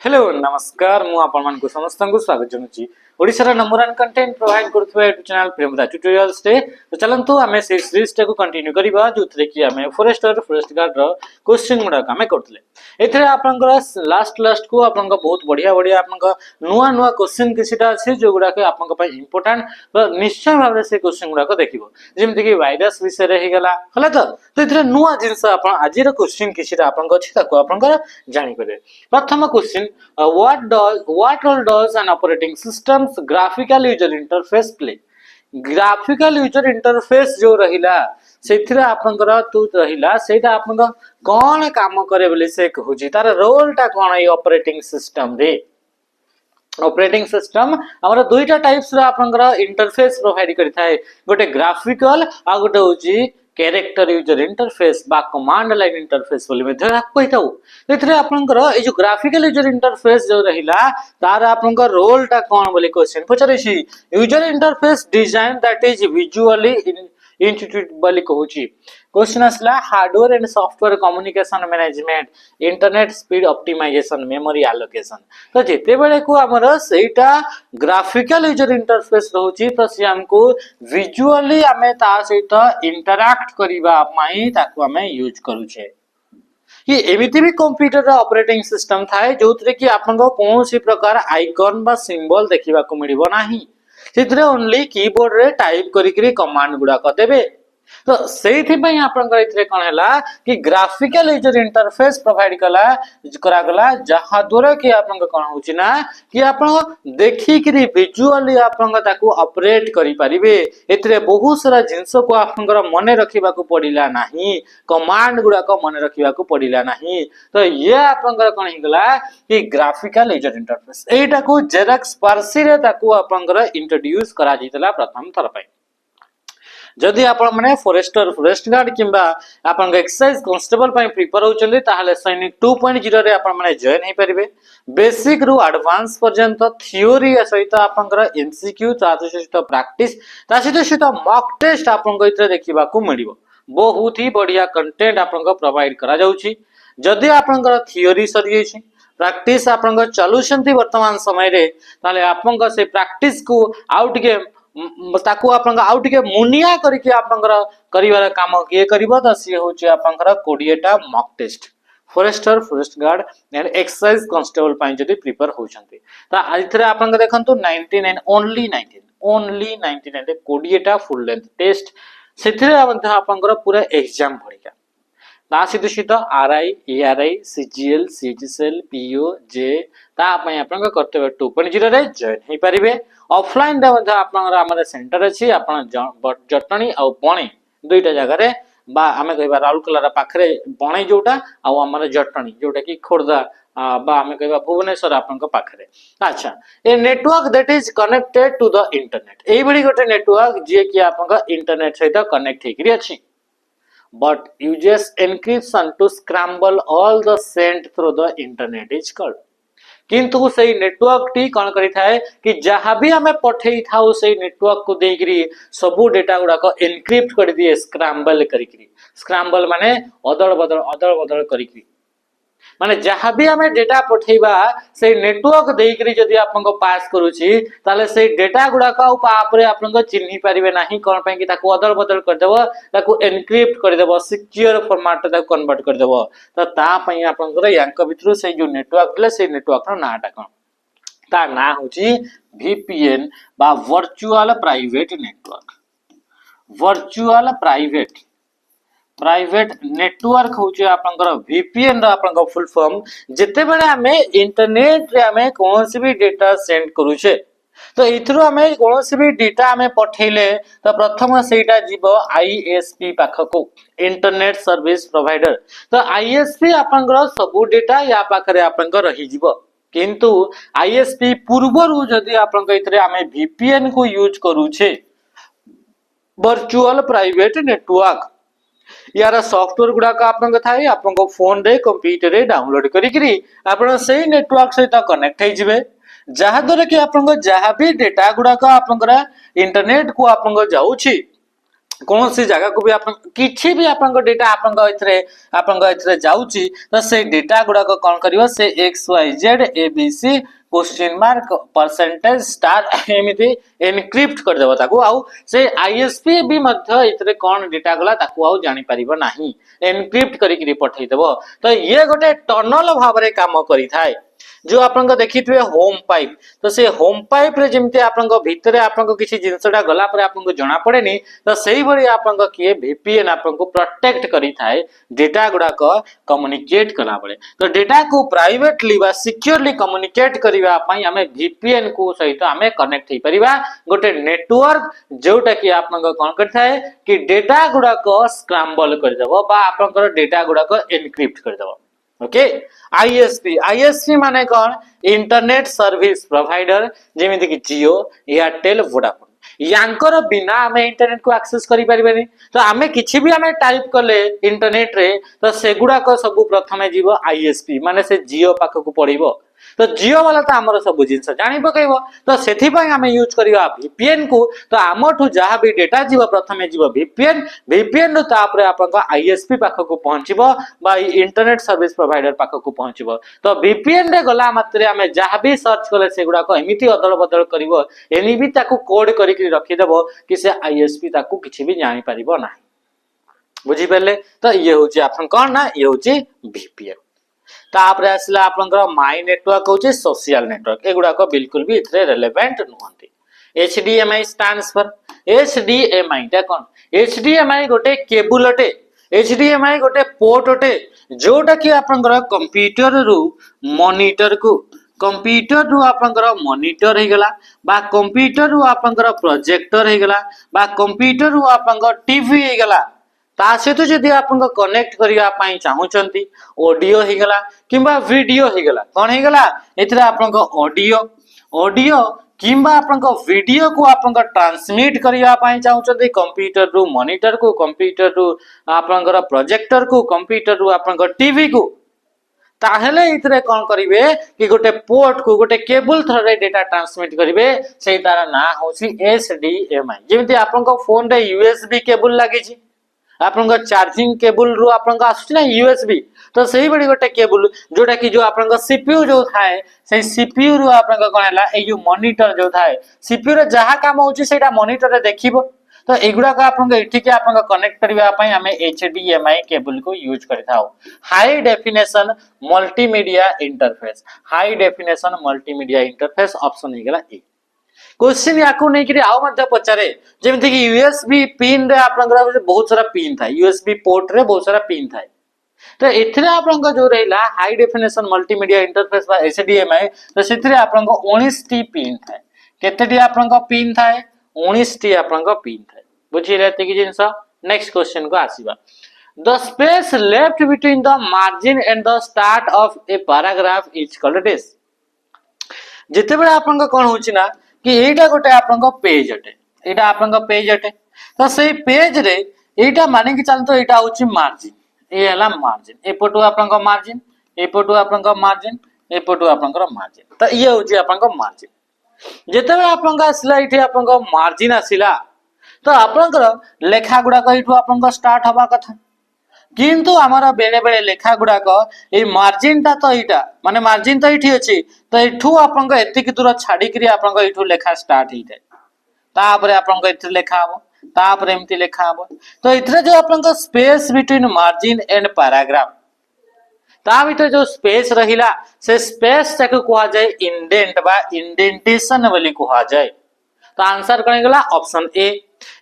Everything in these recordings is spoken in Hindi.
हेलो नमस्कार मु आपण मानक समस्त को स्वागत जनुची ओडिसा नंबर 1 कंटेंट प्रोवाइड करथुवा यूट्यूब चैनल प्रेमदा ट्यूटोरियल्स रे तो चलंतु आमे से सीरीज को कंटिन्यू करबा जोथरे कि आमे फॉरेस्ट गार्ड रो क्वेश्चन गुडा आमे करथले एथरे आपनकर लास्ट को आपनका बहुत बढ़िया बढ़िया आपनका नुवा नुवा क्वेश्चन किसिटा अछि जो गुडा के आपनका पय इंपोर्टेंट तो निश्चय भाबरे से क्वेश्चन गुडा को देखिबो जेमति कि वायरस विषय रे हिगला हला तो एथरे नुवा जिंस आपन आजिर क्वेश्चन किसिटा आपनका अछि ताको आपनका जानि परबे प्रथम question what role does an operating system's graphical user interface play? Graphical user interface जो रहिला सेथिरे आपनकर तू रहिला सेटा आपनका कोन काम करे बोले से कहूची तार रोल टा कोन ए ऑपरेटिंग सिस्टम रे ऑपरेटिंग सिस्टम हमर दुईटा टाइप्स रे आपनकर इंटरफेस प्रोवाइड करि थाए गोटे ग्राफिकल आ गोटे होची कैरेक्टर यूजर इंटरफेस बा कमांड लाइन इंटरफेस बोली में कहिताऊ एथरे आपनकर ए जो ग्राफिकल यूजर इंटरफेस जो रहिला तार आपनकर रोल टा कोन बोली क्वेश्चन पचरे छी user interface design that is visually institute बोली कहूची क्वेश्चन असला hardware and software communication management internet speed optimization memory allocation तो जेते बेले को हमर सेटा ग्राफिकल यूजर इंटरफेस रहउची तो से हमको विजुअली हमें ता सहित इंटरैक्ट करिबा माई ताको हमें यूज करू छे ये एमिति भी कंप्यूटर ऑपरेटिंग सिस्टम थाए जोतरे कि आपन को कोनोसी प्रकार आइकन बा सिंबल देखिबा को मिलिबो नाही सेतरे ओनली कीबोर्ड रे टाइप करी कमांड गुडा क देबे तो सेथि पई आपन कर इतरे कोन हैला कि ग्राफिकल यूजर इंटरफेस प्रोवाइड करा गला जहा द्वारा कि आपन को कोन होची ना कि आपन देखि करी विजुअली आपन को ताको ऑपरेट करि परिबे इतरे बहुत सारा जिंस को आपन को मने रखिबा को पडिला नाही कमांड गुडा को मने रखिबा को पडिला नाही तो ये आपन को कोन हिगला कि ग्राफिकल यूजर इंटरफेस एटा को जेरॉक्स पार्सी रे ताको आपन को इंट्रोड्यूस करा जितला प्रथम थर पई जदि आपण माने फॉरेस्ट गार्ड किंबा आपण एक्सरसाइज कांस्टेबल पई प्रिपेयर होचले ताहाले सैनिक 2.0 रे आपण माने जॉइन हे परिबे बेसिक रु एडवांस पर्यंत थ्योरी सहित आपनकर एमसीक्यू तातो सहित प्रैक्टिस ता सहित मॉक टेस्ट आपण को इतरे देखिबा को मिलिबो बहुत ही बढ़िया कंटेंट आपण को प्रोवाइड करा जाउची जदि आपनकर थ्योरी सरी जायछि प्रैक्टिस आपण को चलुछंती वर्तमान समय रे ताले आपण को से प्रैक्टिस को आउट गेम ताकू आपन आउट के मुनिया करके आपन करिवार काम के करबो त से होचे आपन 20 टा mock test forest guard and exercise constable पई जदी प्रिपेयर होचंती त आइथरे आपन देखंतु 99 ओनली 99 20 टा फुल लेंथ टेस्ट सेथिरे आपन पूरा एग्जाम भरिका ता सीधे RI ARI CGL CGL PO जे ता पई आपन कर्तव्य 2.0 रे जॉइन हे परिबे ऑफलाइन रे मध्ये आपन हमर सेंटर अछि आपन जटणी आ बणी दुईटा जगह रे बा हमें कहबा राउरकेला पाखरे बणी जोटा आ हमर जटणी जोटा कि खोरदा बा हमें कहबा भुवनेश्वर आपन को पाखरे अच्छा a network that is connected to the internet एई बडी गोटे नेटवर्क जे कि आपन इंटरनेट सहित कनेक्ट हेकरी अछि but uses encryption to scramble all the sent through the internet is called किंतु सही नेटवर्क टी कोन करि थाए कि जहां भी हमें पठेई थाउ सही नेटवर्क को देकरी सबु डेटा गुडा को एनक्रिप्ट कर दिए स्क्रैम्बल माने अदल बदल करिकरी माने जहां भी हमें डेटा पठेइबा से नेटवर्क देकरी जदी आपन को पास करूची ताले से डेटा गुडा का ऊपर आपन को चिन्ही परिबे नाही कोन पय कि ताको अदल बदल कर देबो ताको एनक्रिप्ट कर देबो सिक्योर फॉर्मेट ताको कन्वर्ट कर देबो त ता पय आपन को यांक भितरु से जो नेटवर्क ले से नेटवर्क रो नाटा कोन ता ना होची VPN बा virtual private network virtual private network होचे आपनकर VPN रा आपनकर फुल फॉर्म जते बेले हमें इंटरनेट रे हमें कोनोसी भी डेटा सेंड करू छे तो इथरो हमें कोनोसी भी डेटा हमें पठेले तो प्रथम सेटा जीवो ISP पाखको इंटरनेट सर्विस प्रोवाइडर तो ISP आपनकर सब डेटा या पाखरे आपनकर रही जीवो किंतु ISP पूर्वरु जदी आपनकर इथरे हमें VPN को यूज करू छे वर्चुअल प्राइवेट नेटवर्क यार सॉफ्टवेयर गुडा का आपन थाई आपन को फोन रे कंप्यूटर रे डाउनलोड करी आपन सही नेटवर्क सहित कनेक्ट हे जिवे जहा द्वारा कि आपन को जहा भी डेटा गुडा का आपन इंटरनेट को आपन को जाउची कौन सी जगह को भी आप किछि भी आपन डेटा आपन इथरे जाउची तो से डेटा गुडा को कोन करिवो से X Y Z A B C question mark percentage star एमिति एनक्रिप्ट कर देबो ताकू आउ से आईएसपी भी मध्य इथरे कोन डेटा गला ताकू आउ जानि परिबो नाही एनक्रिप्ट करी कि पठै देबो तो ये गोटे टनल भाबरे काम करि थाए जो आपन देखिथिबे होम पाइप तो से होम पाइप रे जेमते आपन भितरे आपन किसी जिंसटा गला पर आपन जणा पड़ेनी तो सेही भली आपन किए वीपीएन आपन को प्रोटेक्ट करी थाए डेटा गुडा को कम्युनिकेट कला बळे तो डेटा को प्राइवेटली बा सिक्योरली कम्युनिकेट करिवा पई हमें वीपीएन को सहित हमें कनेक्ट हे परिबा गोटे नेटवर्क जोटा कि आपन कोन करथाय कि डेटा गुडा को स्क्रैम्बल कर देबो बा आपन डेटा गुडा को एनक्रिप्ट कर देबो ओके आईएसपी माने कौन इंटरनेट सर्विस प्रोवाइडर जेमिति कि जियो एयरटेल वोडाफोन यांकर बिना हमें इंटरनेट को एक्सेस करि परिबेनी तो हमें किछि भी हमें टाइप करले इंटरनेट रे तो सेगुडा को सब प्रथमे जीवो आईएसपी माने से जियो पाख को पड़िबो तो जियो वाला तो हमर सब जिंस जानि पकैबो तो सेथि पय हमें यूज करिवा वीपीएन को तो हमठु जहां भी डेटा जीवो प्रथमे जीवो वीपीएन रो तापरे आपन आईएसपी पाख को पहुंचीबो बा इंटरनेट सर्विस प्रोवाइडर पाख को पहुंचीबो तो वीपीएन रे गला मात्रे हमें जहां भी सर्च करले सेगुडा को एमिति अदल बदल करिवो एनी भी ताकू कोड करि कि रखि देबो कि से आईएसपी ताकू किछि भी जानि परिबो नाही बुझी परले तो ये होची आपन कोन ना ये होची वीपीएन तापरे आसला आपनकर माई नेटवर्क होचे सोशल नेटवर्क एगुडा को बिल्कुल भी इथरे रिलेवेंट नहंती एचडीएमआई स्टैंड्स फॉर एचडीएमआई ता कोन एचडीएमआई गोटे केबल अटे एचडीएमआई गोटे पोर्ट अटे जोटा कि आपनकर कंप्यूटर रु मॉनिटर को कंप्यूटर रु आपनकर मॉनिटर हे गला बा कंप्यूटर रु आपनकर प्रोजेक्टर हे गला बा कंप्यूटर रु आपनकर टीवी हे गला ता सहित जदि आपन कनेक्ट करिया पई चाहुचंती ऑडियो हे गला किबा वीडियो हे गला कोन हे गला एथरे आपन ऑडियो किबा आपन वीडियो को आपन ट्रांसमिट करिया पई चाहुचंती कंप्यूटर रु मॉनिटर को कंप्यूटर रु आपन प्रोजेक्टर को कंप्यूटर रु आपन टीवी को ताहेले इथरे कोन करिवे कि गोटे पोर्ट को गोटे केबल थ्रू डेटा ट्रांसमिट करिवे सेही तार ना होसी एचडीएमआई जेमिति आपन फोन रे यूएसबी केबल लागि छी आपन चार्जिंग केबल रु आपन आसुछ ना यूएसबी तो सही बड़ी गोटे केबल जोटा कि जो आपन सीपीयू जो थाए से सीपीयू रु आपन कोन हला ए जो मॉनिटर जो थाए सीपीयू रे जहा काम होची सेटा मॉनिटर रे देखिबो तो एगुडा का आपन एठी के आपन कनेक्ट करबा पई हमें एचडीएमआई केबल को यूज करथाओ high definition multimedia interface option हे गेला ए क्वेश्चन याकू नहीं कि आउ मध्य पचारे जेमिति कि यूएसबी पिन रे आपन बहुत सारा पिन था यूएसबी पोर्ट रे बहुत सारा पिन था तो एथरे आपन जो रहला हाई डेफिनेशन मल्टीमीडिया इंटरफेस बा एचडीएमआई तो सेथरे आपन 19 टी पिन था केतेटी आपन पिन था 19 टी आपन पिन था बुझी रहते कि जिंस नेक्स्ट क्वेश्चन को आसीबा the space left between the margin and the start of a paragraph is called this जेते बेला आपन कोन होची ना कि एटा गोटे आपन पेज अटे एटा आपन पेज अटे तो सेही पेज रे एटा माने कि चलतो एटा होची मार्जिन ए हला मार्जिन एपटो आपन मार्जिन एपटो आपन मार्जिन एपटो आपन मार्जिन तो ये होची आपन मार्जिन जेते बेला आपन आसला इठी आपन मार्जिन आसिला तो आपन लेखा गुडा को इठो आपन स्टार्ट हवा कथा किंतु हमारा बेले बेले लेखा गुडा को ए मार्जिन ता तो इटा माने मार्जिन तो इठी अछि तो इठू आपन एतिक दूर छाडी करी आपन इठू लेखा स्टार्ट ही जाय तापरे आपन इथे लेखा हबो तापरे एमती लेखा हबो तो इथरे जो आपन space between margin and paragraph ता भीतर जो स्पेस रहिला से स्पेस तक कोहा जाय इंडेंट बा इंडेंटेशन वाली कोहा जाय तो आंसर कने गला ऑप्शन ए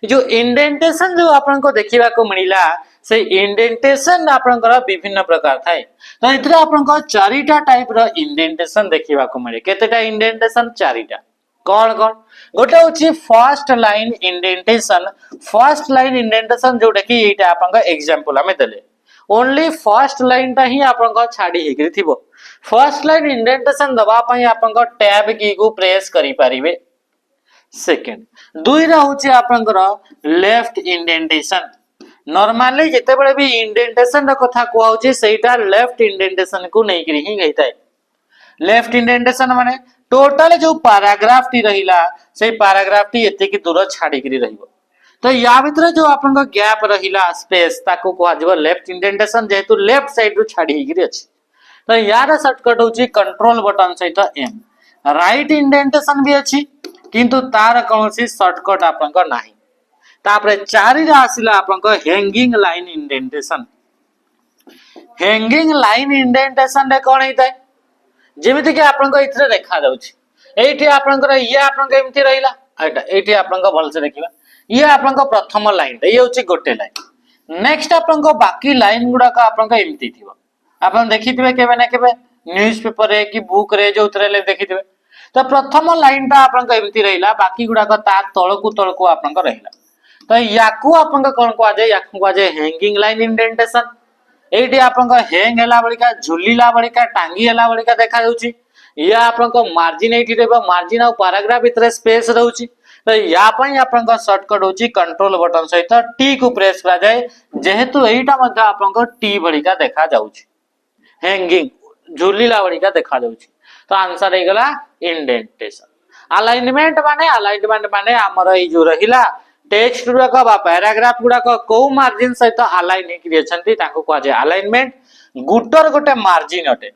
जो इंडेंटेशन जो आपन को देखिबा को मिलिला से इंडेंटेशन आपनकर विभिन्न प्रकार थाए तो इतरे आपनकर चारिटा टाइप रो इंडेंटेशन देखिबा को मिले केतेटा इंडेंटेशन चारिटा कोन कोन गोटे होची फर्स्ट लाइन इंडेंटेशन जोटा कि एटा आपनका एग्जांपल हमें देले ओनली फर्स्ट लाइन ता ही आपनका छाडी हेकरी थिबो फर्स्ट लाइन इंडेंटेशन दबा पई आपनका टैब की को प्रेस करि परिबे सेकंड दुई रा होची आपनकर लेफ्ट इंडेंटेशन नॉर्मली जेते बळे भी इंडेंटेशन र कथा को होची सेटा लेफ्ट इंडेंटेशन को नै करी ही गइताय लेफ्ट इंडेंटेशन माने टोटल जो पैराग्राफ टी रहिला से पैराग्राफ टी एते की दूर छाडी करी रहिबो तो या भितर जो आपन गैप रहिला स्पेस ताको कह जब लेफ्ट इंडेंटेशन जेहेतु लेफ्ट साइड रु छाड़ी हिगिरी अछि तो यार शॉर्टकट होची कंट्रोल बटन सहित एम राइट इंडेंटेशन भी अछि किंतु तार कोनोसी शॉर्टकट आपन नाही तापरे 4 रे आसिला आपन hanging line indentation hanging line indentation रे कोन हेतै जेमिति कि आपन इथरे देखा जाउछि एठी आपन ये आपन एमति रहिला एटा एठी आपन भल से देखिबा ये आपन प्रथम लाइन ये होछि गोटे लाइन नेक्स्ट आपन बाकी लाइन गुडा का आपन एमति थिबो आपन देखिथिबे केबे ना केबे न्यूज़पेपर रे कि बुक रे जो उतरेले देखिथिबे तो प्रथम लाइन ता आपन एमति रहिला बाकी गुडा का ता तळकु आपन रहिला तो याकू आपन कोन को आजे याकू आजे हैंगिंग लाइन इंडेंटेशन एठी आपन हैंग हैला बलिका झुलीला बलिका टांगी हैला बलिका देखा जाउची या आपन मार्जिन एठी रेबा मार्जिन और पैराग्राफ भीतर स्पेस रहउची तो या पई आपन शॉर्टकट होची कंट्रोल बटन सहित टी को प्रेस करा जाए जेहेतु एटा मध्ये आपन टी बलिका देखा जाउची हैंगिंग झुलीला बलिका देखा जाउची तो आंसर हे गला इंडेंटेशन अलाइनमेंट माने हमर ए जो रहिला टेक्स्ट गुडा बा पैराग्राफ गुडा को मार्जिन सहित अलाइन हेकि अछंती ताको कह जाय अलाइनमेंट गुटर गोटे मार्जिन अटे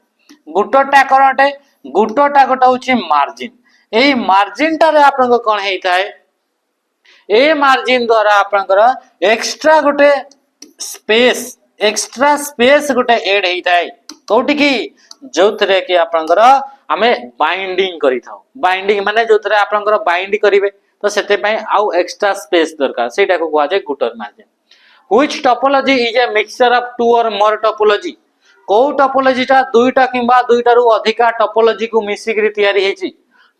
गुटरटा कोन अटे गुटरटा गोटे होची मार्जिन ए मार्जिन टारे आपन को कोन हेइथाय ए मार्जिन द्वारा आपन एक्स्ट्रा गोटे स्पेस गोटे ऐड हेइथाय कोठी की जोथरे कि आपन आमे बाइंडिंग करि थाउ बाइंडिंग माने जोथरे आपन बाइंड करिवे तो सेते पय आउ एक्स्ट्रा स्पेस दरकार सेटा को कह जाय gutter margin which topology is a mixture of two or more topology को टोपोलॉजी टा दुईटा किबा दुईटा रु अधिका टोपोलॉजी को मिसी करी तयारी हेची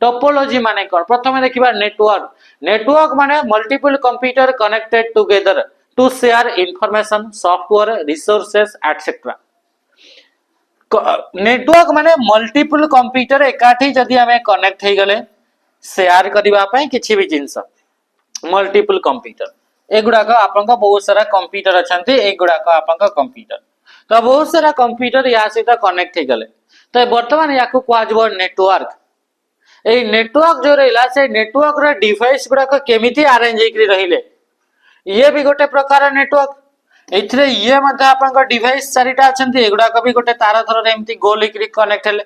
टोपोलॉजी माने कोन प्रथमे देखिबा नेटवर्क माने multiple computer connected together to share information software resources etcetera network माने मल्टीपल कंप्यूटर एकाठी जदी हमें कनेक्ट हे गले शेयर करबा पय किछि भी जिंस मल्टीपल कंप्यूटर एगुडा का आपन बहुत सारा कंप्यूटर अछंती एगुडा का आपन कंप्यूटर तो बहुत सारा कंप्यूटर या सहित कनेक्ट हे गले तो वर्तमान याकू कहजबो नेटवर्क ए नेटवर्क जो रहिला से नेटवर्क रे डिवाइस गुडा को केमिति अरेंज हेकरी रहिले ये भी गोटे प्रकार नेटवर्क एथरे ये मध्ये आपन डिवाइस चारिटा अछंती एगुडा को भी गोटे तार थर रे एमती गोल हेकरी कनेक्ट हेले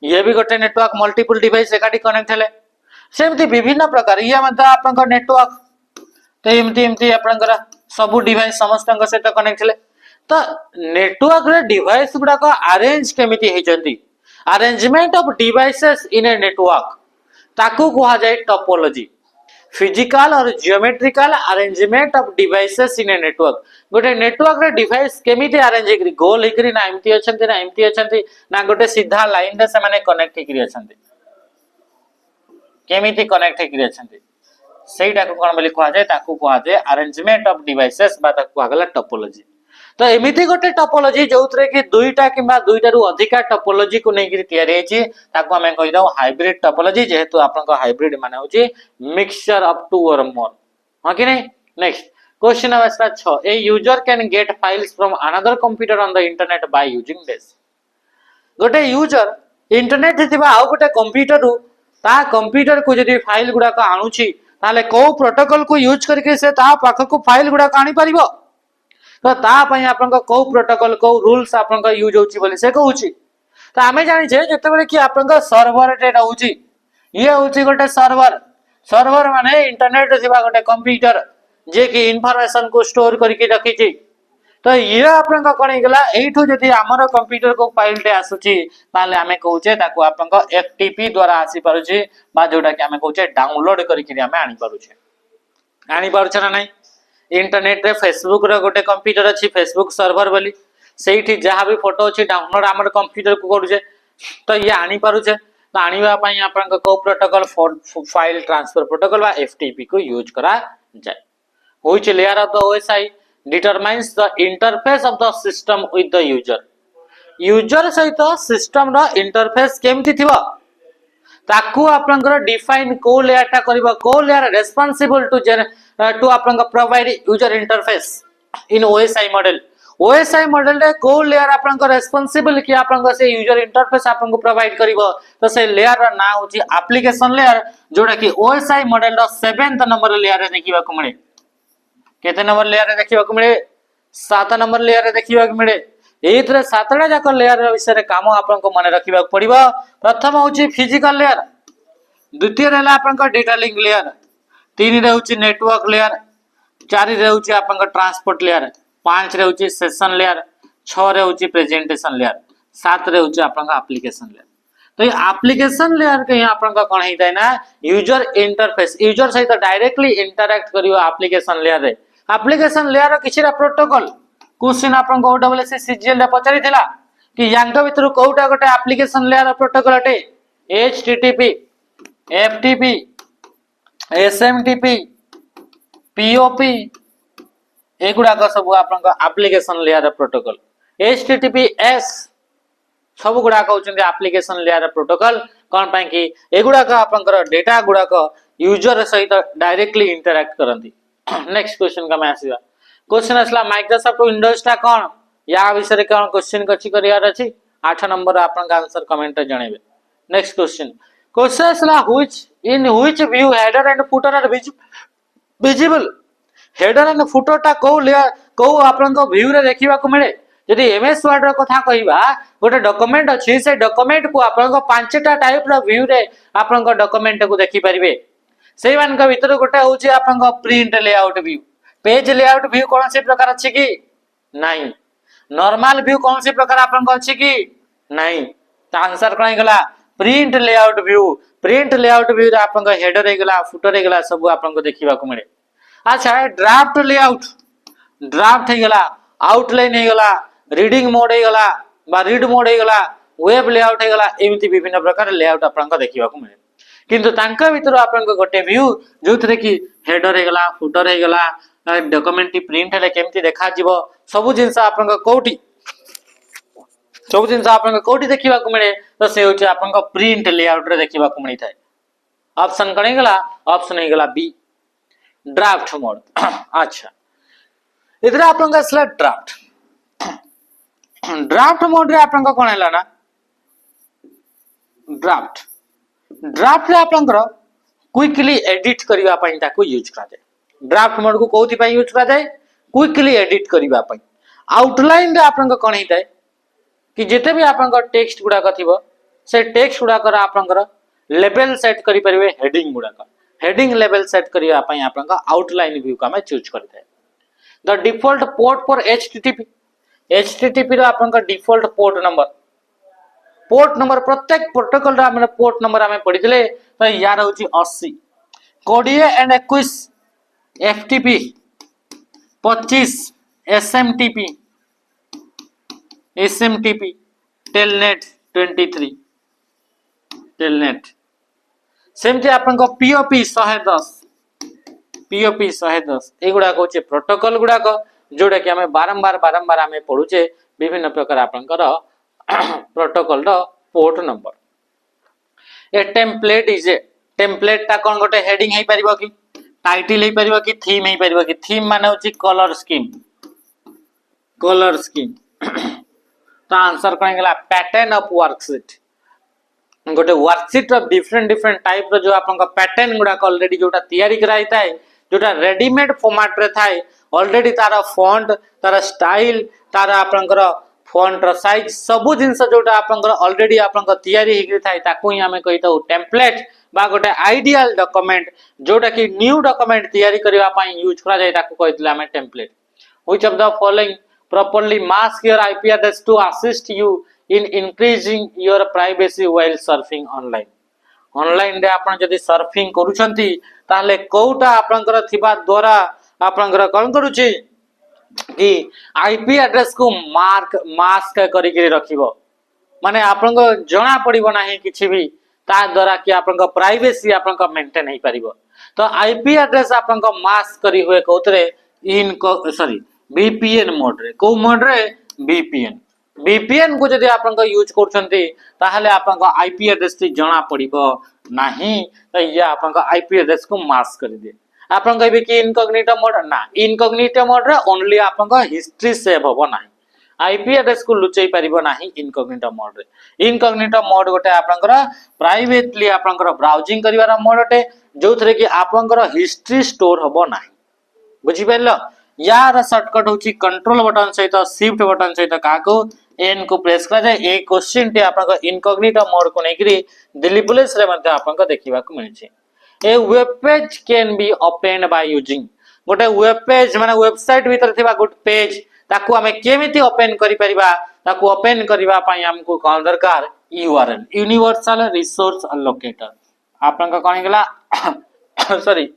ये भी गोटे नेटवर्क मल्टीपल डिवाइस एकाठी कनेक्ट हेले सेमती विभिन्न प्रकार ये मध्ये आपन नेटवर्क तो एमती एमती आपन सब डिवाइस समस्त सहित कनेक्ट हेले तो नेटवर्क रे डिवाइस गुडा को अरेंज केमिति हेचंती arrangement of devices in a network ताकू कहा जाय topology physical or geometrical arrangement of devices in a network गोटे नेटवर्क रे डिवाइस केमिति अरेंज हेकरी गोल हेकरी ना एमती अछंती ना गोटे सीधा लाइन रे से माने कनेक्ट हेकरी अछंती केमिति कनेक्ट हेकरी अछंती सेटा को कोन बोली कहा जाय ताकू कहा जाय अरेंजमेंट ऑफ डिवाइसेस बा ताकू कहा गला टोपोलॉजी तो एमिति गोटे टोपोलॉजी जोतरे कि दुईटा किबा दुईटा रु अधिका टोपोलॉजी को नै कि तयारी हेची ताकू हमें कहि दाउ हाइब्रिड टोपोलॉजी जेहेतु आपन को हाइब्रिड माने होची मिक्सचर ऑफ टू और मोर हां कि नै next question number 6 a user can get files from another computer on the internet by using this गोटे यूजर इंटरनेट थिबा आ गोटे कंप्यूटर रु ता कंप्यूटर को जदी फाइल गुडा का आणुची ताले को प्रोटोकॉल को यूज करके से ता पाख को फाइल गुडा का आनी परिबो तो ता पई आपन को प्रोटोकॉल को रूल्स आपन को यूज होची बोली से कहूची तो हमें जानि छे जते बेले कि आपन को सर्वर रे रहउची ये होची गोटे सर्वर माने इंटरनेट थिबा गोटे कंप्यूटर जे कि इंफॉर्मेशन को स्टोर करके रखी छी तो ये आपन को कोन गेला एठो जदी हमर कंप्यूटर को फाइल टे आसुची ताले हमें कहूचे ताको आपन को एफटीपी द्वारा आसी पारुची बा जोटा कि हमें कहूचे डाउनलोड करके हमें आनी पारुचे ना नहीं इंटरनेट रे फेसबुक रे गोटे कंप्यूटर अछि फेसबुक सर्वर बोली सेठी जहा भी फोटो अछि डाउनलोड हमर कंप्यूटर को करूचे तो ये आनी पारुचे तो आनीबा पई आपन को प्रोटोकॉल फाइल ट्रांसफर प्रोटोकॉल बा एफटीपी को यूज करा जाय which layer of the OSI determines the interface of the system with the user सहित सिस्टम रो इंटरफेस केमति थिबा ताकू आपनकर डिफाइन को लेयरटा करबा को लेयर रेस्पोंसिबल टू आपन प्रोवाइड यूजर इंटरफेस इन ओएसआई मॉडल रे को लेयर आपन रेस्पोंसिबल कि आपन से यूजर इंटरफेस आपन को प्रोवाइड करिवो तो से लेयर रा नाम होची एप्लीकेशन लेयर जोडा कि ओएसआई मॉडल रो 7th नंबर लेयर रे देखिबा को मिले केते नंबर लेयर रे देखिबा को मिले 7 नंबर लेयर रे देखिबा को मिले एथरे 7टा जाक लेयर विषय काम आपन को मन रखिबा पड़िबो प्रथम होची फिजिकल लेयर द्वितीय रहला आपन को डेटा लिंक लेयर तीन रे होची नेटवर्क लेयर चार रे होची आपन को ट्रांसपोर्ट लेयर पांच रे होची सेशन लेयर 6 रे होची प्रेजेंटेशन लेयर 7 रे होची आपन को एप्लीकेशन लेयर तो ये एप्लीकेशन लेयर के यहाँ आपन का कोन हेतै ना यूजर इंटरफेस यूजर सहित डायरेक्टली इंटरैक्ट करियो एप्लीकेशन लेयर रे एप्लीकेशन लेयर किछरा प्रोटोकॉल क्वेश्चन आपन को डब्ल्यूसी सीजीएल रे पचारि थिला कि यांग भीतर कोउटा गोटे एप्लीकेशन लेयर प्रोटोकॉल अटे एचटीटीपी एफटीपी एसएमटीपी पीओपी एगुडा का सब आपन को एप्लीकेशन लेयर प्रोटोकॉल एचटीटीपीएस सब गुडा कहउछन एप्लीकेशन लेयर प्रोटोकॉल कोन पय कि एगुडा का आपनकर डेटा गुडा का यूजर सहित डायरेक्टली इंटरैक्ट करंती नेक्स्ट क्वेश्चन का मैं आसीबा क्वेश्चन असला माइक्रोसॉफ्ट विंडोज टा कोन या विषय रे कोन क्वेश्चन कछि करियार अछि 8 नंबर आपन का आंसर कमेंट रे जणेबे नेक्स्ट क्वेश्चन असला which view header and footer are visible header and footer टा को लेयर को आपन को व्यू रे देखिबा को मिले यदि एमएस वर्ड रो कथा कहिबा गोटे डॉक्यूमेंट अछि से डॉक्यूमेंट को आपन को पांचटा टाइप रो व्यू रे आपन को डॉक्यूमेंट को देखि परिबे सेई मान का भीतर गोटे होची आपन को print layout view page layout view कोन से प्रकार अछि कि नहीं नॉर्मल व्यू कौन से प्रकार आपन को अछि कि नहीं त आंसर कोन गला प्रिंट लेआउट व्यू रे आपन को हेडर हे गला फुटर हे गला सब आपन को देखिबा को मिले अच्छा ड्राफ्ट लेआउट ड्राफ्ट हे गला आउटलाइन हे गला रीडिंग मोड हे गला बा रीड मोड हे गला वेब लेआउट हे गला एमिति विभिन्न प्रकार लेआउट आपन को देखिबा को मिले किंतु तांका भीतर आपन को गोटे व्यू जोथरे कि हेडर हे गला फुटर हे गला डॉक्यूमेंट टी प्रिंट हेले केमति देखा जीवो सब जिंस आपन को कोठी सब जिंस आपन को कोठी देखिबा को मिले तो से होचे आपन को प्रिंट लेआउट रे देखिबा को मिली थाए ऑप्शन कणे गला ऑप्शन हे गला बी ड्राफ्ट मोड अच्छा इधर आपन का स्लाइड ड्राफ्ट मोड रे आपन को कोन हैला ना ड्राफ्ट रे आपन को क्विकली एडिट करिवा पई ताको यूज करा जाय ड्राफ्ट मोड को कोथि पई यूज करा जाय क्विकली एडिट करिवा पई आउटलाइन रे आपन को कोन हेतै कि जेते भी आपन को टेक्स्ट गुडा का थिबो से टेक्स्ट गुडा कर आपन को लेवल सेट करि परिबे हेडिंग गुडा का हेडिंग लेवल सेट करिवा पई आपन को आउटलाइन व्यू का मैं चूज करते the default port for HTTP रो आपन का डिफॉल्ट पोर्ट नंबर प्रत्येक प्रोटोकॉल रा हमने पोर्ट नंबर हमें पढितले तो यार होची 80 कोडीए and 21 FTP 25 SMTP telnet 23 telnet सेमती आपन को पीओपी 110 एगुडा कहूचे प्रोटोकॉल गुडा को जोड़ा कि हमें बारंबार हमें पढुचे विभिन्न प्रकार आपनकर प्रोटोकॉल रो पोर्ट नंबर ए टेम्पलेट ता कोन गोटे हेडिंग हे परिबो कि टाइटल हे परिबो कि थीम हे परिबो कि थीम माने होची कलर स्कीम तो आंसर कोन गेला पैटर्न ऑफ वर्कशीट गोटे वर्कशीट रो डिफरेंट टाइप रो जो आपन का पैटर्न गुडा को ऑलरेडी जोटा तयारी कराई थाए जोटा रेडीमेड फॉर्मेट रे थाए ऑलरेडी तारा फॉन्ट तारा स्टाइल तारा आपनकर फॉन्ट रो साइज सब जिंस जोटा आपनकर ऑलरेडी आपनकर तयारी हेकि थाए ताको ही हमें कहितो टेम्पलेट बा गोटे आइडियल डॉक्यूमेंट जोटा कि न्यू डॉक्यूमेंट तयारी करबा पई यूज करा जाय ताको कहितला हमें template which of the following properly mask your IP address to assist you in increasing your privacy while surfing online रे आपण जदी सर्फिंग करूछंती ताले कोउटा आपनकर थिबा द्वारा आपनकर कोन करूची कि आईपी एड्रेस को मास्क करी के रखिबो माने आपनको जणा पड़िबो नाही किछि भी ता द्वारा कि आपनको प्राइवेसी आपनको मेंटेन हे परिबो तो आईपी एड्रेस आपनको मास्क करी हुए कोतरे VPN मोड रे को मोड रे VPN को जदी आपन यूज करछंती ताहले आपन आईपी एड्रेस ती जणा पड़िबो नाही त या आपन आईपी एड्रेस को मास्क कर दे आपन कहबे कि इनकॉग्निटो मोड ना इनकॉग्निटो मोड रे ओनली आपन हिस्ट्री सेव होबो नाही आईपी एड्रेस को लुचै परिबो नाही इनकॉग्निटो मोड गोटे आपन प्राइवेटली आपन ब्राउजिंग करिवार मोड अटे जोथरे कि आपन हिस्ट्री स्टोर होबो नाही बुझी परलो यार शॉर्टकट होची कंट्रोल बटन सहित शिफ्ट बटन सहित काको एन को प्रेस करा जाए। ए क्वेश्चन टी आपन इनकॉग्निटो मोड को नेकरी दिल्ली पुलिस रे मध्ये आपन को देखिबा को मिलछि। A web page can be open by using गोटे वेब पेज माने वेबसाइट भीतर थिबा गुड पेज ताकू हमें केमिति ओपन करि परिबा ताकू ओपन करबा पई हमको कोन दरकार यूआरएल यूनिवर्सल रिसोर्स लोकेटर आपन का कोन गेला सॉरी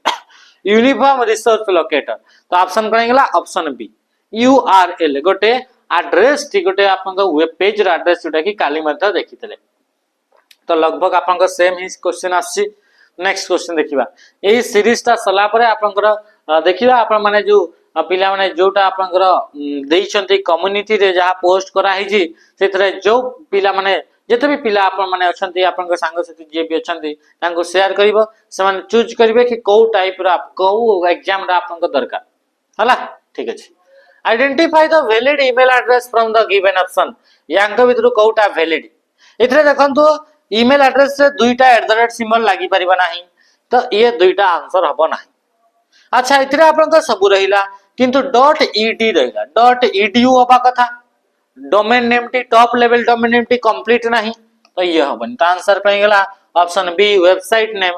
यूनिफॉर्म रिसोर्स लोकेटर तो ऑप्शन कोन गेला ऑप्शन बी यूआरएल गोटे एड्रेस टी गोटे आपन का वेब पेज रा एड्रेस जोटा कि काली मध्ये देखितले। तो लगभग आपन का सेम ही क्वेश्चन आछि। नेक्स्ट क्वेश्चन देखिबा एही सीरीज ता सला परे आपन देखिबा आपन माने जो पिला माने जोटा आपन देइछन्ती कम्युनिटी रे जहा पोस्ट करा हिजी सेतरे जो पिला माने जते भी पिला आपन माने अछन्ती आपन सांग साथी जे भी अछन्ती तांको शेयर करिवो से माने चूज करिवे कि को टाइप रा को एग्जाम रा आपन को दरकार हला ठीक अछि। Identify the valid email address from the given option यांक भितरु कोटा वैलिड इथरे देखंतु ईमेल एड्रेस से दुईटा @ सिंबल लागी परिबा नाही तो ये दुईटा आंसर हबो नाही। अच्छा इतरे आपन का सब रहिला किंतु .ed रहिला .edu होबा कथा domain name T top level domain name T complete नाही तो ये हबन तो आंसर पई गेला option B website name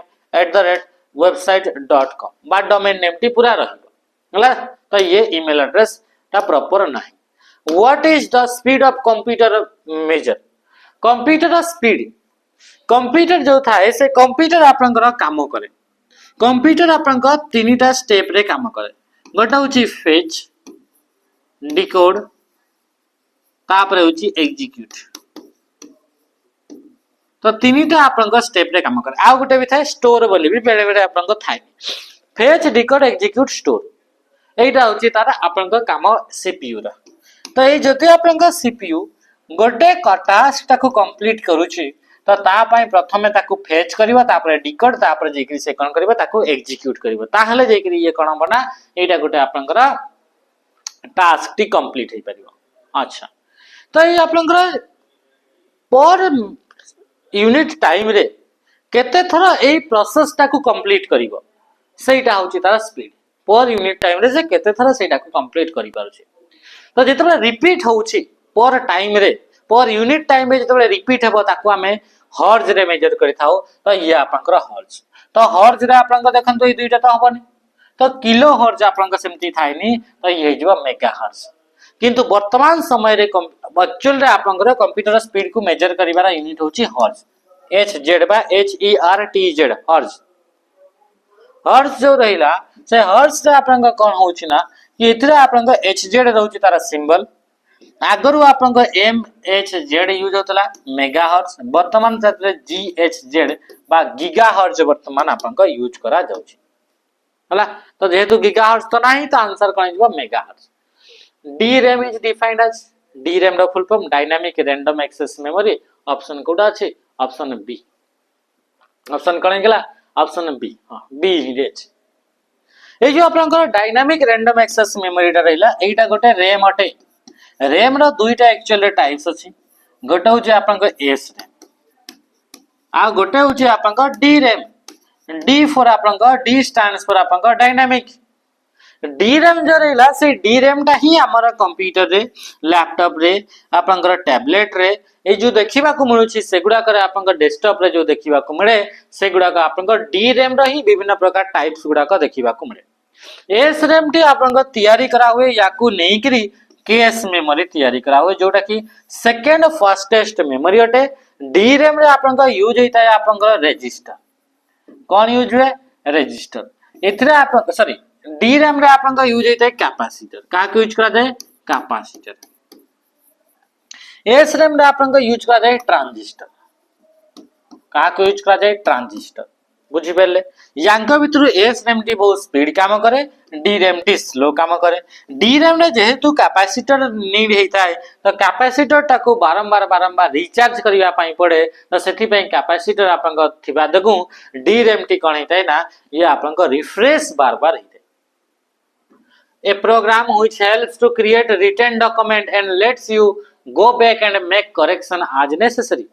@website.com बा डोमेन नेम टी पूरा रहिबो हला तो ये ईमेल एड्रेस ता प्रॉपर नाही। What is the speed of computer measure computer speed computer जो थाए से कंप्यूटर आपनकर काम करे कंप्यूटर आपनकर तीनटा स्टेप रे काम करे गोटा होची फेच डिकोड तापरे होची एग्जीक्यूट तो तीनटा आपनकर स्टेप रे काम करे आ गोटे भी थाए स्टोर बोली भी बेले बेले आपनकर थाए फेच डिकोड एग्जीक्यूट स्टोर एटा होची तारा आपनकर काम सीपीयू रा तो ए जति आपनकर सीपीयू गोटे टास्क ताको कंप्लीट करूची तो ता पई प्रथमे ताकू फेच करबा तापर डिकोड तापर जेकरी से कोन करबा ताकू एग्जीक्यूट करबा ताहले जेकरी ये कोन बना एटा गोटे आपनकर टास्क टी कंप्लीट हे परिबो। अच्छा तो ये आपनकर पर यूनिट टाइम रे केते थरा ए प्रोसेस ताकू कंप्लीट करबो सेटा होची तार स्पीड पर यूनिट टाइम रे से केते थरा सेटा को कंप्लीट करि पारुची तो जेतबे रिपीट होउची पर टाइम रे पर यूनिट टाइम रे जेतबे रिपीट हेबो ताकू हमें हर्ज रे मेजर करि थाओ तो ये आपनकर हर्ज तो हर्ज रे आपनकर देखंतो ए दुईटा तो हबनी तो किलो हर्ज आपनकर सेमति थाइनी तो ये हिजबा मेगा हर्ज किंतु वर्तमान समय रे एक्चुअल रे आपनकर कंप्यूटर स्पीड को मेजर करिवारा यूनिट होची हर्ज hz बा hertz हर्ज हर्ज जो रहिला से हर्ज रे आपनकर कोन होची ना कि इथरे आपनकर hz रहउची तारा सिंबल आगरु आपनकर mhz यूज होतला मेगा हर्ज वर्तमान क्षेत्र ghz बा गीगा हर्ज वर्तमान आपनकर यूज करा जाउची हला तो जेहेतु गीगा हर्ज तो नाही तो आंसर कोन हिजबा मेगा हर्ज। DRAM is defined as DRAM रो full form dynamic random access memory option कोडा अछि ऑप्शन बी ऑप्शन कोन गेला ऑप्शन बी हां बी हिरेज ए जो आपनकर डायनामिक रैंडम एक्सेस मेमोरी टा रहिला एटा गोटे रैम अटे रैम रो दुईटा एक्चुअल टाइप्स अछि गोटे होची आपनकर एस रैम आ गोटे होची आपनकर डी रैम डी फॉर आपनकर डी स्टैंड्स फॉर आपनकर डायनामिक डी रैम जो रहिला से डी रैम टा ही हमर कंप्यूटर रे लैपटॉप रे आपनकर टैबलेट रे ए जो देखिबा को मिलुची सेगुडा करे आपनकर डेस्कटॉप रे जो देखिबा को मिले सेगुडा का आपनकर डी रैम रो ही विभिन्न प्रकार टाइप्स गुडा का देखिबा को मिले एस रैम टी आपनकर तयारी करा हुए याकू नहीं करी केएस मेमोरी तयारी करा हुए जोटा कि सेकंड फास्टेस्ट मेमोरी अटे डी रैम रे आपनका यूज होता है आपनका रजिस्टर कौन यूज हुए रजिस्टर इथरे आप सॉरी डी रैम रे आपनका यूज होता है कैपेसिटर का यूज करा जाए कैपेसिटर एस रैम रे आपनका यूज करा जाए ट्रांजिस्टर का यूज करा जाए ट्रांजिस्टर बुझी पड़ले यांक भितर एस रैम टी बहुत स्पीड काम करे डी रैम टी स्लो काम करे डी रैम रे जेहेतु कैपेसिटर नीड हेता है तो कैपेसिटर टाको बारंबार बारंबार रिचार्ज करिया पई पड़े तो सेठी पई कैपेसिटर आपन थिबा देखु डी रैम टी कोन हेता है ना ये आपन को रिफ्रेश बार बार हेते a program which helps to create written document and lets you go back and make correction as necessary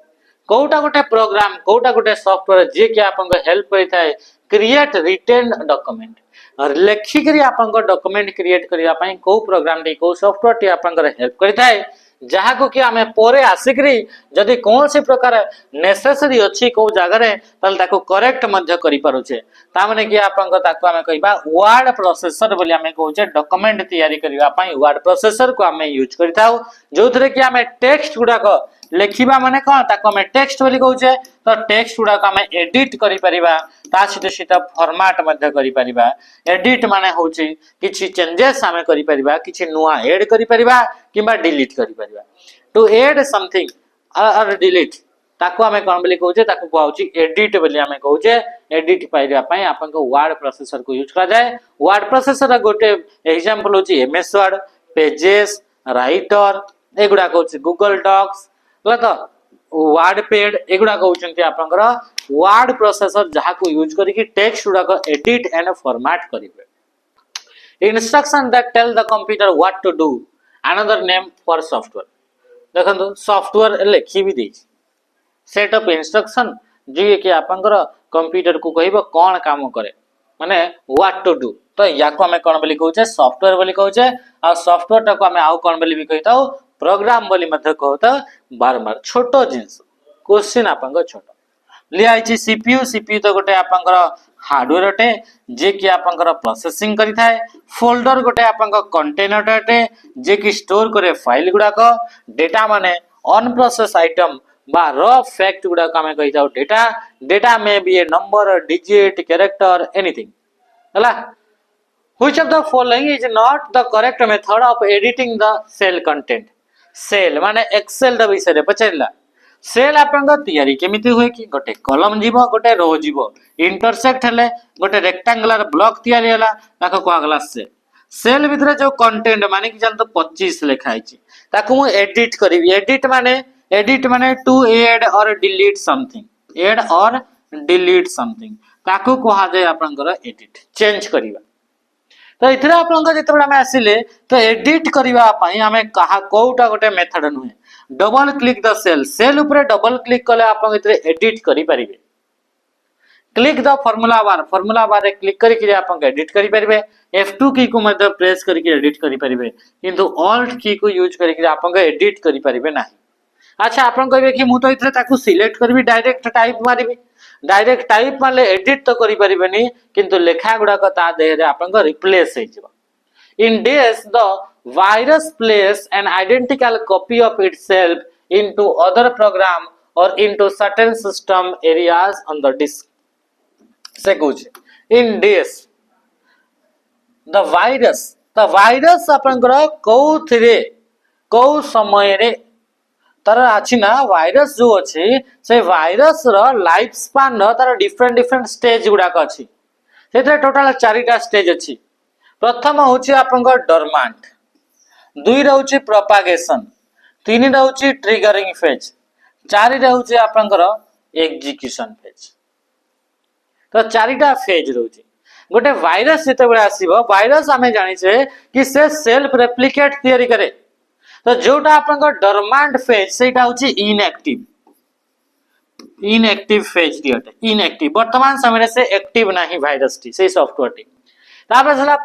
कोटा गोटे प्रोग्राम कोटा गोटे सॉफ्टवेयर जे कि आपन हेल्प करिता है क्रिएट रिटेन डॉक्यूमेंट लेखिक आपंकर डॉक्यूमेंट क्रिएट करने पाई को प्रोग्राम टी को सॉफ्टवेयर टी आपंकर हेल्प करिथाए जहाँ को कि आमे पोरे आसिकरी जदि कौन से प्रकार नेसेसरी अच्छी को जगह रे तल ताको करेक्ट मध्य करि पारुछे ता माने कि आपन को ताको आमे कहिबा वर्ड प्रोसेसर बोली आमे कहूचे डॉक्यूमेंट तैयारी करबा पई वर्ड प्रोसेसर को आमे यूज करिताउ जोथरे कि आमे टेक्स्ट गुडा को लेखिबा माने कोन ताको आमे टेक्स्ट बोली कहूचे तो टेक्स्ट गुडा को आमे एडिट करि परिबा ता सहित सहित फॉर्मेट मध्य करि परिबा एडिट माने होची किछि चेंजेस आमे करि परिबा किछि नुवा ऐड करि परिबा किबा डिलीट करि परिबा टू ऐड समथिंग और डिलीट ताको आमे कोन बोली कहूचे ताको कहउची एडिट बोली आमे कहूचे एडिट पाइबा पई आपन को वर्ड प्रोसेसर को यूज करा जाय वर्ड प्रोसेसर गोटे एग्जांपल होची एमएस वर्ड पेजेस राइटर एगुडा कहउची गूगल डॉक्स तो वर्ड पैड एगुडा कहउचंती आपनकर वर्ड प्रोसेसर जहा को यूज करी कि टेक्स्ट गुडा को एडिट एंड फॉर्मेट करिवे instruction that tell the computer what to do another name for software देखंतु सॉफ्टवेयर लिखि भी देछि सेट ऑफ इंस्ट्रक्शन जे कि आपनकर कंप्यूटर को कहबो कोन काम करे माने व्हाट टू डू तो या को हमें कोन बोली कहउचे सॉफ्टवेयर बोली कहउचे आ सॉफ्टवेयर टा को हमें आउ कोन बोली भी कहिताउ प्रोग्राम बोली मध्य कहता बार बार छोटो जिंस क्वेश्चन आपंग छोटो लिया आइछि सीपीयू सीपीयू तो गोटे आपंकर हार्डवेयर अटे जे कि आपंकर प्रोसेसिंग करि थाए फोल्डर गोटे आपंक कंटेनर अटे जे कि स्टोर करे फाइल गुडा को डेटा माने अनप्रोसेस आइटम बा रॉ फैक्ट गुडा को हमें कहि जाउ data data may be a number digit character anything हला which of the following is not the correct method of editing the cell content cell माने एक्सेल द विषय रे पचैला सेल आपन तैयारी केमिति होय कि गोटे कॉलम जीवो गोटे रो जीवो इंटरसेक्ट हेले गोटे रेक्टेंगुलर ब्लॉक तैयारी होला ताको को अगला सेल सेल भितरे जो कंटेंट माने कि जानतो 25 लिखा आइछि ताको मु एडिट करबी एडिट माने टू ऐड और डिलीट समथिंग ताको कहा जाय आपनकर एडिट चेंज करिवा तो इथरे आपनका जेतबे हम आसिले तो एडिट करिवा पई हमें कहा कोटा गोटे मेथड नुहे डबल क्लिक द सेल ऊपर डबल क्लिक कले आपन इथरे एडिट करि परिबे क्लिक द फार्मूला बार रे क्लिक करि कि आपन एडिट करि परिबे F2 की को मध्य प्रेस करि कि एडिट करि परिबे किंतु ऑल्ट की को यूज करि कि आपन एडिट करि परिबे नाही अच्छा आपन कहबे कि मु तो इथरे ताकू सिलेक्ट करबी डायरेक्ट टाइप मारिबी डायरेक्ट टाइप मारले एडिट तो करि परिबेनी किंतु लेखा गुडा को ता देह रे आपन को रिप्लेस हे जिवो in this the virus place an identical copy of itself into other program और into certain system areas on the disk से कुछ इन दिस द वायरस आपन को थिरे को समय रे तार अछि ना वायरस जो अछि से वायरस रो लाइफ स्पान रो तार डिफरेंट स्टेज गुडा को अछि सेते टोटल 4टा स्टेज अछि प्रथम होछि आपन डोरमेंट 2 रहउछि प्रोपागेशन 3 रहउछि ट्रिगरिंग फेज 4 रहउछि आपन एग्जीक्यूशन फेज तो 4टा फेज रहउछि गोटे वायरस जेते बेला आसीबो वायरस हमें जानि छे कि से सेल्फ रेप्लिकेट तैयारी करे तो जोटा आपन डोरमेंट फेज सेटा होची इनएक्टिव फेज दियटे इनएक्टिव वर्तमान समय से एक्टिव नाही वायरस टी से सॉफ्टवेयर टी तापर छला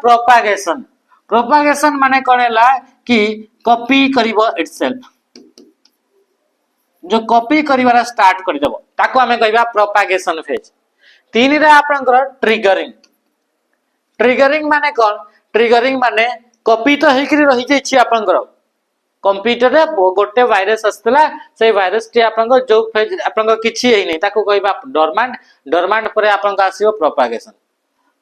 प्रोपागेशन माने करेला कि कॉपी करिवो इटसेल्फ जो कॉपी करिवारा स्टार्ट करि देबो ताको हमें कहबा प्रोपागेशन फेज 3 रे आपन ट्रिगरिंग माने कोन ट्रिगरिंग माने कॉपी तो हेकरी रहि जाय छी आपन कंप्यूटर रे गोटे वायरस आस्तला से वायरस टी आपन जो फेज आपन किछि हेइ नै ताको कहबा डोरमेंट परे आपन आसीबो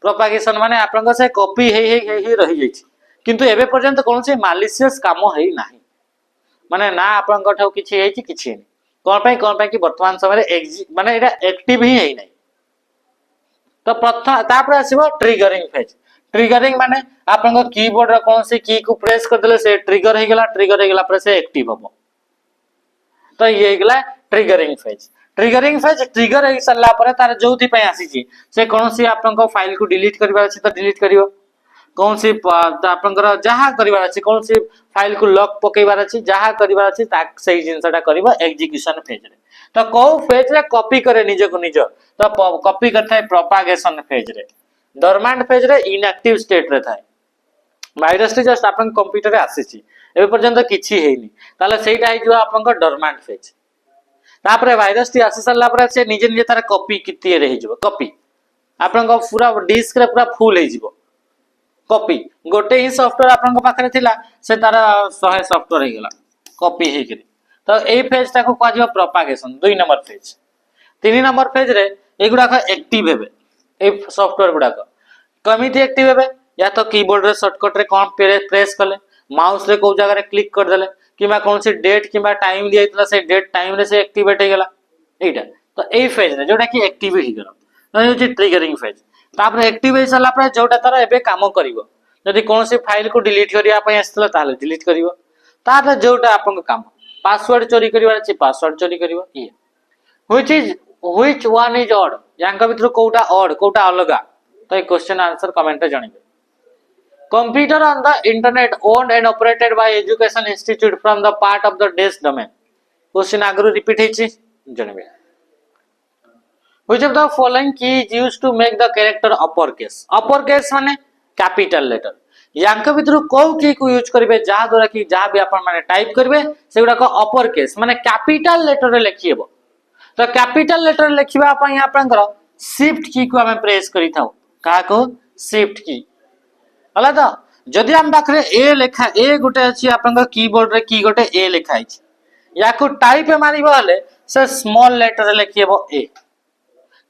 प्रोपागेशन माने आपन से कॉपी हेइ रहि जाय छी किंतु एबे पर्यंत कोनसे मालिशियस काम हेइ नाही माने ना आपन ठौ किछि हेइ छी किछि नै कोन पय कि वर्तमान समय रे माने एटा एक्टिव ही हेइ नै तो प्रथम तापर आसीबो ट्रिगरिंग फेज ट्रिगरिंग माने आपन कीबोर्ड रे कोन से की को प्रेस कर देले से ट्रिगर हे गेला पर से एक्टिव हबो तो ये गेला ट्रिगरिंग फेज ट्रिगर हे सल्ला पर तार जोथि पय आसी छी से कोन से आपन को फाइल को डिलीट करबा अछि तो डिलीट करिवो कोन से आपन जहा करबा अछि कोन से फाइल को लॉक पकेबार अछि जहा करबा अछि ता सही जिंसटा करिवो एग्जीक्यूशन फेज रे तो को फेज रे कॉपी करे निज को निज तो कॉपी करथाय प्रोपागेशन फेज रे डोरमेंट फेज रे इनएक्टिव स्टेट रे थाए भाइरस टी जस्ट आपन कंप्यूटर रे आसीची एबे पर्यंत किछि हेनी ताले सेटा हे जो आपन को डोरमेंट फेज तापरे भाइरस टी आसी सरला पर से निजे निजे तार कॉपी किति रे हे जिवो कॉपी आपन को पूरा डिस्क रे पूरा फुल हे जिवो कॉपी गोटे ही सॉफ्टवेयर आपन को पाखरे थिला से तार 100 सॉफ्टवेयर हे गेला कॉपी हे करी तो ए फेज ताको कह जिवो propagation 2 number phase 3 number phase रे एगुडा का एक्टिव हेबे ए सॉफ्टवेयर गुडा का कमिति एक्टिव हेबे या तो कीबोर्ड रे शॉर्टकट रे कोन प्रेस कले माउस रे को जगह रे क्लिक कर देले किबा कोन से डेट किबा टाइम दियैतला से डेट टाइम रे से एक्टिवेट हे गेला एटा तो ए फेज रे जोटा कि एक्टिव हे गेला तो होची ट्रिगरिंग फेज तापर एक्टिव हे सला पर जोटा तारा एबे काम करिवो जदि कोन से फाइल को डिलीट करिया पय आस्तला ताले डिलीट करिवो तापर जोटा आपन को काम पासवर्ड चोरी करिवार अछि पासवर्ड चोरी करिवो ये which one is odd यांका भितर कोटा odd कोटा अलगा तो ए क्वेश्चन आंसर कमेंट रे जणिबे computer on the internet owned and operated by education institute from the part of the desk domain question आगरु रिपीट हेछि जणिबे which of the following key is used to make the character upper case माने कैपिटल लेटर यांका भितर को की को यूज करबे जा द्वारा कि जा भी आपण माने टाइप करबे सेगुडा को अपर केस माने कैपिटल लेटर रे लिखिबो तो कैपिटल लेटर लिखिबा पई आपनकर शिफ्ट की को हमें प्रेस करि थाउ का को शिफ्ट की हला तो जदि हम पाखरे ए लेखा ए गोटे अछि आपनकर कीबोर्ड रे की गोटे ए लिखा अछि या को टाइप मारिबो हले से स्मॉल लेटर रे लिखिबो ए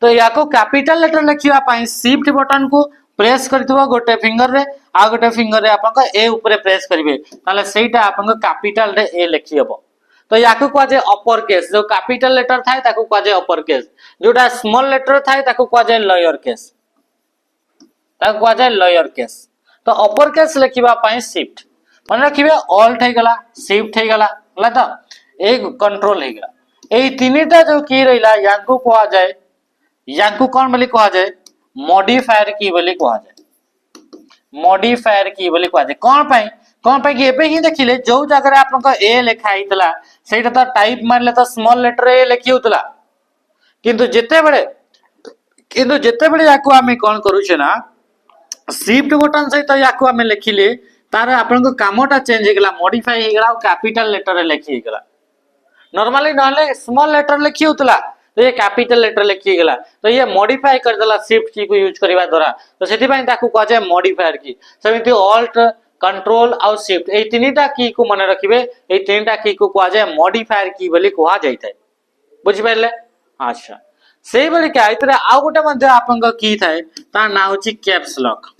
तो या को कैपिटल लेटर लिखिबा पई शिफ्ट बटन को प्रेस करथिबो गोटे फिंगर रे आ गोटे फिंगर रे आपनकर ए ऊपर प्रेस करिवे ताले सेटा आपनकर कैपिटल रे ए लिखिबो तो याकू कह जाय अपर केस जो कैपिटल लेटर थाए ताकू कह जाय अपर केस जोटा स्मॉल लेटर थाए ताकू कह जाय लोअर केस ताकू कह जाय लोअर केस तो अपर केस लिखिबा पई शिफ्ट मन रखिबे ऑल्ट हे गला शिफ्ट हे गला हला तो ए कंट्रोल हे गला ए तीनटा जो की रहिला याकू कह जाय याकू कोन बोली कह जाय मॉडिफायर की बोली कह जाय मॉडिफायर की बोली कह जाय कोन पई कि एबे ही देखिले जो जगह रे आपन को ए लिखा आइतला सेटा तो टाइप मारले तो स्मॉल लेटर ए लिखि होतला किंतु जेते बेले याकू हमें कोन करू छे ना शिफ्ट बटन से तो याकू हमें लिखिले तार आपन को कामटा चेंज हे गेला मॉडिफाई हे गेला कैपिटल लेटर रे लिखि हे गेला नॉर्मली नहले स्मॉल लेटर लिखि होतला तो ये कैपिटल लेटर लिखि गेला तो ये मॉडिफाई कर देला शिफ्ट की को यूज करबा द्वारा तो सेति पई ताकू कह जाय मॉडिफायर की सेमिति ऑल्ट कंट्रोल और शिफ्ट ए तीनटा की को मन रखिबे ए तीनटा की को कह जाय मॉडिफायर की बोली कहा जायते बुझि परले अच्छा सेही बोली के आइतरे आ गोटे मध्ये आपन को की थाए ता ना होची कैप्स लॉक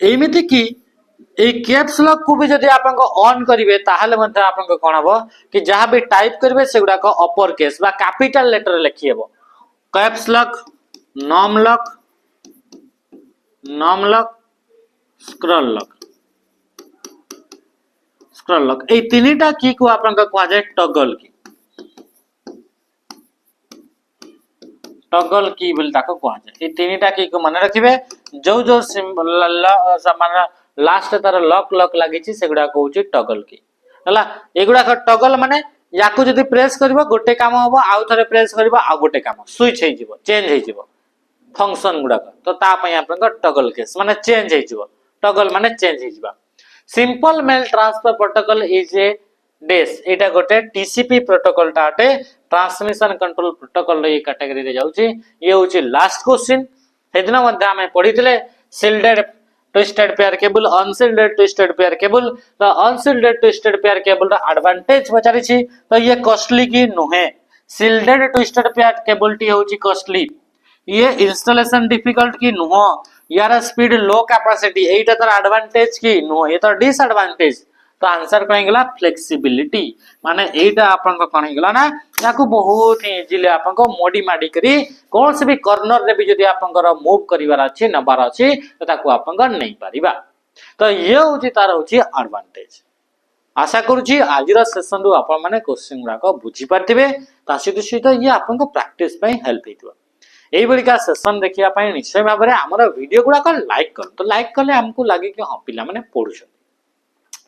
एमिति की ए कैप्स लॉक को भी जदि आपन को ऑन करिवे ताहाले मध्ये आपन को कोन हबो कि जहां भी टाइप करबे सेगुडा को अपर केस बा कैपिटल लेटर लिखि हेबो कैप्स लॉक नॉम लॉक स्क्रॉल लॉक ए तीनटा की को आपन को कह जाय टॉगल की बोल ताको कह जाय ए तीनटा की को मन रखिबे जो सिंबल समान लास्ट तार लॉक लागि छि सेगुडा कहउछि टॉगल की हला एगुडा का टॉगल माने याकू जदी प्रेस करबो गोटे काम हबो आउ थरे प्रेस करबो आ गोटे काम स्विच हे जिवो चेंज हे जिवो फंक्शन गुडा तो ता पई आपन को टॉगल केस माने चेंज हे जिवो टॉगल माने चेंज हे जिवो simple mail transfer protocol is a डेस एटा गोटे टीसीपी प्रोटोकॉल टाटे ट्रांसमिशन कंट्रोल प्रोटोकॉल रे कैटेगरी रे जाउची ये होची लास्ट क्वेश्चन हेदिना मध्ये हमें पढितले shielded twisted pair cable unshielded twisted pair cable तो अनशिल्डेड ट्विस्टेड पेयर केबल रा एडवांटेज पचारि छी तो ये कॉस्टली की नोहे शिल्डेड ट्विस्टेड पेयर केबल टी होची कॉस्टली ये इंस्टॉलेशन डिफिकल्ट की नुह यार स्पीड लो कैपेसिटी एटा तर एडवांटेज की नुह ये तो डिसएडवांटेज तो आंसर कहीं गला फ्लेक्सिबिलिटी माने एटा आपन को कहीं गला ना याकू बहुत ही इजीली आपन को मोडी माडी करी कौन से भी कॉर्नर रे भी जदी आपन को मूव करिवार अछि नबार अछि तो ताकू आपन को नहीं पारिबा तो ये होची तार होची एडवांटेज आशा करूची आजिरा सेशन रु आपन माने क्वेश्चन गुडा को बुझी पारथिबे ता सहित ये आपन को प्रैक्टिस पई हेल्प हेतबो एई बलिका सेशन देखिया पई निश्चय भाबरे हमर वीडियो गुडा को लाइक कर तो लाइक करले हमको लागे कि हां पिला माने पढुछ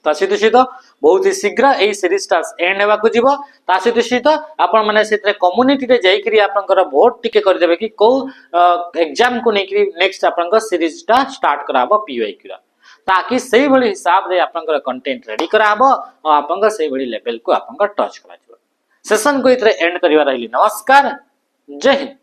ता सहित बहुत ही शीघ्र यही सीरीज टा एंड हेबा को जीवो ता सहित आपण माने सेतरे कम्युनिटी रे जाई करी आपनकर वोट टिके कर देबे कि को एग्जाम को नेकरी नेक्स्ट आपनकर सीरीज टा स्टार्ट कराबो पीवाईक्यू ताकि सही भली हिसाब रे आपनकर कंटेंट रेडी कराबो और आपनकर सही भली लेवल को आपनकर टच करा सेशन को इतरे एंड करिवा रहिली। नमस्कार, जय हिंद।